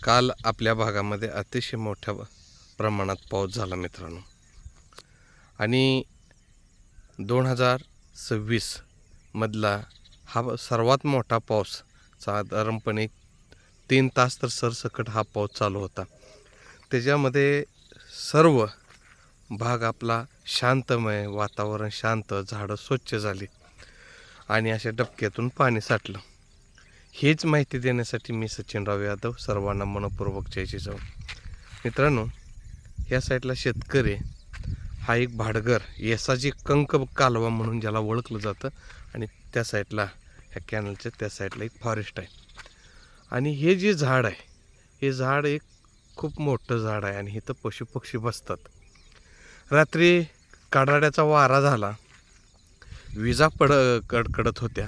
काल आपल्या भागामध्ये अतिशय मोठ्या प्रमाणात पाऊस झाला मित्रांनो. आणि 2026 मधला हा सर्वात मोठा पाऊस. साधारणपणे 3 तास तर सरसकट हा पाऊस चालू होता. त्याच्यामध्ये सर्व भाग आपला शांतमय, वातावरण शांत, झाडं स्वच्छ झाली आणि अशा डबक्यातून पाणी साठलं. हीच माहिती देण्यासाठी मी सचिनराव यादव सर्वांना मनपूर्वक जयची जाऊ. मित्रांनो, या साईडला शेतकरी हा एक भाडगर येसाची कंक कालवा म्हणून ज्याला ओळखलं जातं, आणि त्या साईडला ह्या कॅनलच्या त्या साईडला एक फॉरेस्ट आहे. आणि हे जे झाड आहे, हे झाड एक खूप मोठं झाड आहे आणि इथं पशुपक्षी बसतात. रात्री कडाड्याचा वारा झाला, विजा कडकडत होत्या,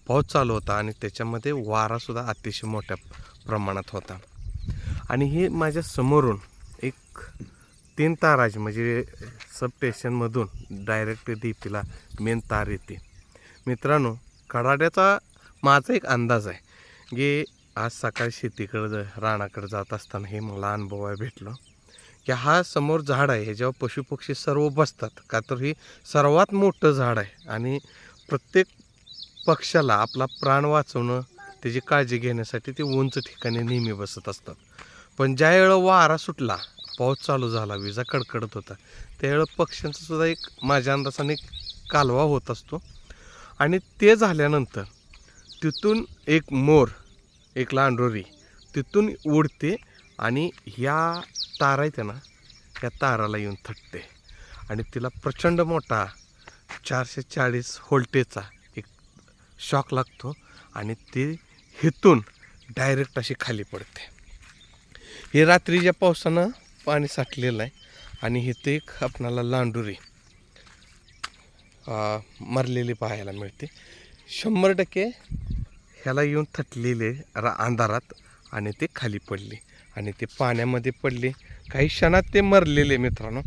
पाऊस चालू होता आणि त्याच्यामध्ये वारासुद्धा अतिशय मोठ्या प्रमाणात होता. आणि हे माझ्या समोरून एक 3 ताराची म्हणजे सबस्टेशनमधून डायरेक्ट डीपीला मेन तार येते. मित्रांनो, कडाड्याचा माझा एक अंदाज आहे की आज सकाळी शेतीकडं रानाकडे जात असताना हे मला अनुभवायला भेटलं की हा समोर झाड आहे, ह्याच्यावर पशुपक्षी सर्व बसतात. का तर ही सर्वात मोठं झाड आहे आणि प्रत्येक पक्ष्याला आपला प्राण वाचवणं, त्याची काळजी घेण्यासाठी ते उंच ठिकाणी नेहमी बसत असतात. पण ज्यावेळेला वारा सुटला, पाऊस चालू झाला, विजा कडकडत होता, त्यावेळेला पक्ष्यांचा सुद्धा एक माझ्या अंदाजाने कालवा होत असतो. आणि ते झाल्यानंतर तिथून एक मोर, एक लांडोरी तिथून उडते आणि ह्या तारा आहेत ना, ह्या ताराला येऊन थटते आणि तिला प्रचंड मोठा 440 व्होल्टेजचा एक शॉक लागतो आणि ती हिथून डायरेक्ट अशी खाली पडते. हे रात्रीच्या पावसानं पाणी साठलेलं आहे आणि इथे एक आपणाला लांडोरी मरलेली पाहायला मिळते. 100% ह्याला येऊन थटलेले अंधारात आणि ते खाली पडले आणि ते पाण्यामध्ये पडले. काही क्षणात ते मरलेले मित्रांनो.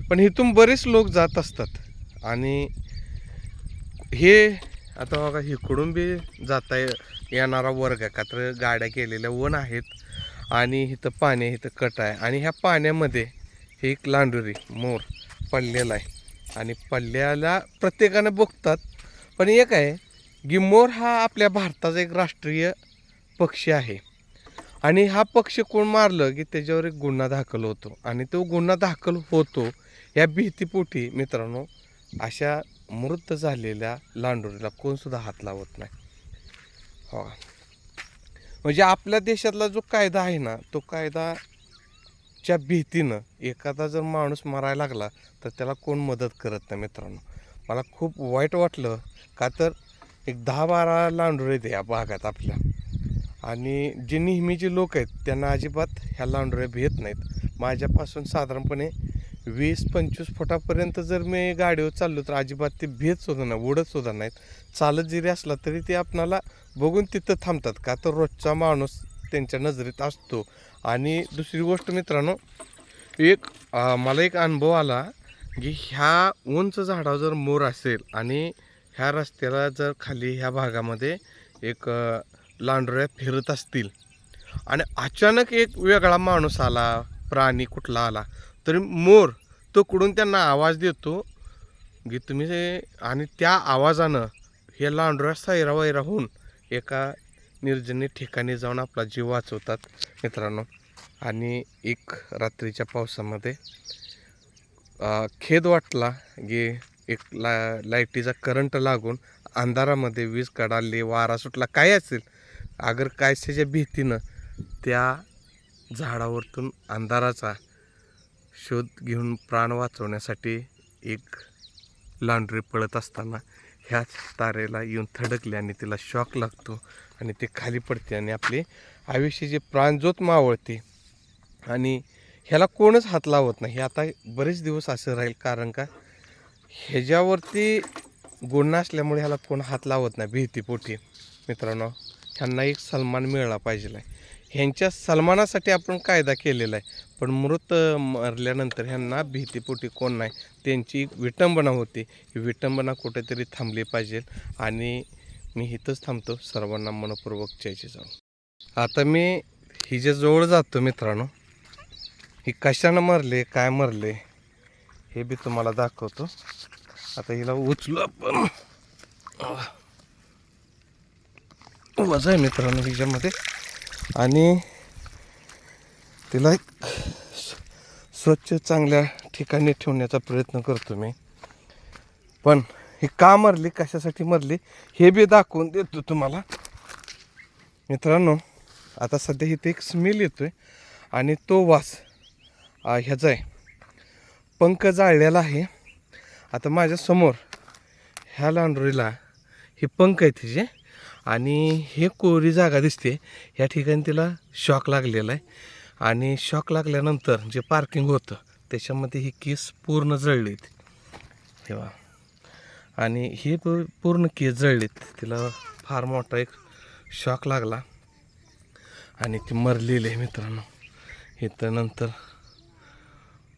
पण इथून बरेच लोक जात असतात आणि हे आता बघा, इकडून बी जाता येणारा वर्ग आहे, का तर गाड्या केलेल्या वन आहेत आणि इथं पाणी, इथं कट आहे आणि ह्या पाण्यामध्ये हे एक लांडोरी मोर पडलेला आहे आणि पडल्याला प्रत्येकानं बघतात. पण एक आहे की मोर हा आपल्या भारताचा एक राष्ट्रीय पक्षी आहे आणि हा पक्षी कोण मारलं की त्याच्यावर एक गुन्हा दाखल होतो आणि तो गुन्हा दाखल होतो या भीतीपोटी. मित्रांनो, अशा मृत झालेल्या लांडोरीला कोणसुद्धा हात लावत नाही. हो, म्हणजे आपल्या देशातला जो कायदा आहे ना, तो कायदाच्या भीतीनं एखादा जर माणूस मारायला लागला तर त्याला कोण मदत करत नाही. मित्रांनो, मला खूप वाईट वाटलं, का तर एक 10-12 लांडोरे आहेत या भागात आपल्या आणि जे नेहमीचे लोक आहेत त्यांना अजिबात ह्या लांडोऱ्या भेट नाहीत. माझ्यापासून साधारणपणे 20-25 फुटापर्यंत जर मी गाडीवर चाललो तर अजिबात ते भेटसुद्धा नाही, उडतसुद्धा नाहीत. चालत जरी असला तरी ते आपणाला बघून तिथं थांबतात, का तर रोजचा माणूस त्यांच्या नजरेत असतो. आणि दुसरी गोष्ट मित्रांनो, एक मला एक अनुभव आला की ह्या उंच झाडावर जर मोर असेल आणि ह्या रस्त्याला जर खाली ह्या भागामध्ये एक लांडोऱ्या फिरत असतील आणि अचानक एक वेगळा माणूस आला, प्राणी कुठला आला, तरी मोर तो कुठून त्यांना आवाज देतो की तुम्ही आणि त्या आवाजानं हे लांडोऱ्या सैरावैरा होऊन एका निर्जन ठिकाणी जाऊन आपला जीव वाचवतात मित्रांनो. आणि एक रात्रीच्या पावसामध्ये खेद वाटला की एक लाईटीचा करंट लागून अंधारामध्ये वीज कडाली, वारा सुटला, काय असेल, अगर कायच्या भीतीनं त्या झाडावरतून अंधाराचा शोध घेऊन प्राण वाचवण्यासाठी एक लांडोरी पळत असताना ह्याच तारेला येऊन थडकले आणि तिला शॉक लागतो आणि ते खाली पडते आणि आपले आयुष्याचे प्राणज्योत मावळते आणि ह्याला कोणच हात लावत नाही. हे आता बरेच दिवस असं राहील, कारण का ह्याच्यावरती गुन्हा असल्यामुळे ह्याला कोण हात लावत नाही भीतीपोटी. मित्रांनो, ह्यांना एक सन्मान मिळाला पाहिजे आहे. ह्यांच्या सन्मानासाठी आपण कायदा केलेला आहे, पण मृत मरल्यानंतर ह्यांना भीतीपोटी कोण नाही. त्यांची विटंबना होती, ही विटंबना कुठेतरी थांबली पाहिजे. आणि मी इथंच थांबतो. सर्वांना मनपूर्वक जय जिजाऊ. आता मी ही जे जवळ जातो मित्रांनो, ही कशानं मरले काय मरले हे बी तुम्हाला दाखवतो. आता हिला उचलू आपण. वजा आहे मित्रांनो हिच्यामध्ये, आणि तिला एक स्वच्छ चांगल्या ठिकाणी ठेवण्याचा प्रयत्न करतो मी. पण ही का मरली, कशासाठी मरली हे बी दाखवून देतो तुम्हाला मित्रांनो. आता सध्या इथे एक स्मेल येतोय आणि तो वास ह्याचा आहे, पंख जाळलेला आहे. आता माझ्यासमोर ह्या लांडोरीला हे पंख आहे तिचे, आणि हे कोरी जागा दिसते, ह्या ठिकाणी तिला शॉक लागलेला आहे. आणि शॉक लागल्यानंतर जे पार्किंग होतं त्याच्यामध्ये ही केस पूर्ण जळलीत तेव्हा, आणि हे पूर्ण केस जळलीत. तिला फार मोठा एक शॉक लागला आणि ती मरलेली आहे मित्रांनो. इथं नंतर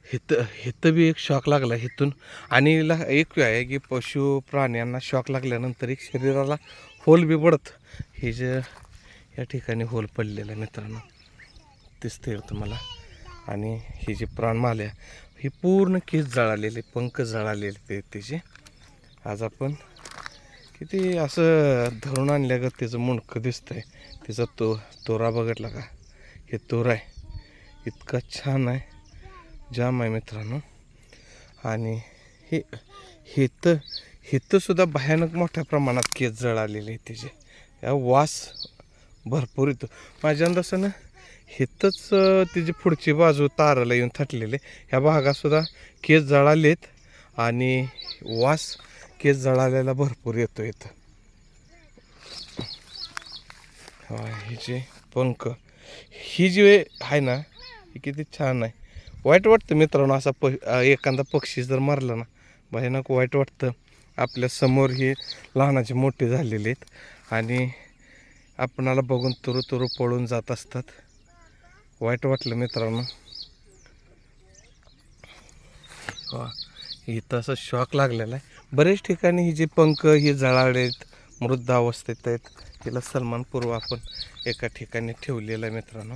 इथं बी एक शॉक लागला इथून. आणि एक आहे की पशु प्राण्यांना शॉक लागल्यानंतर एक शरीराला होल बी पडतं. हे जे या ठिकाणी होल पडलेलं आहे मित्रांनो, दिसते तुम्हाला. आणि ही जी प्राणमाल्या ही पूर्ण केस जळालेले, पंख जळालेले ते त्याचे. आज आपण किती असं धरून आणल्यागत त्याचं मुंडकं दिसतंय. तिचा तोरा बघितला का, हे तोरा आहे, इतका छान आहे, जाम आहे मित्रांनो. आणि हे सुद्धा भयानक मोठ्या प्रमाणात केस जळालेले आहे त्याचे. या वास भरपूर येतो माझ्या अंदाजानं. हिथंच तिची पुढची बाजू ताराला येऊन थटलेले, ह्या भागातसुद्धा केस जळालेत आणि वास केस जळालेला भरपूर येतो इथं. ही जे पंख, ही जी आहे ना, ही किती छान आहे. वाईट वाटतं मित्रांनो, असा एखादा पक्षी जर मारला ना, भयानक वाईट वाटतं. आपल्या समोर हे लहानाचे मोठे झालेले आहेत आणि आपणाला बघून तुरु पळून जात असतात. वाईट वाटलं मित्रांनो. इथं असं शॉक लागलेला आहे. बरेच ठिकाणी ही जे पंख हे जळालेत, मृत अवस्थेत आहेत. तिला सन्मानपूर्वक आपण एका ठिकाणी ठेवलेलं आहे मित्रांनो.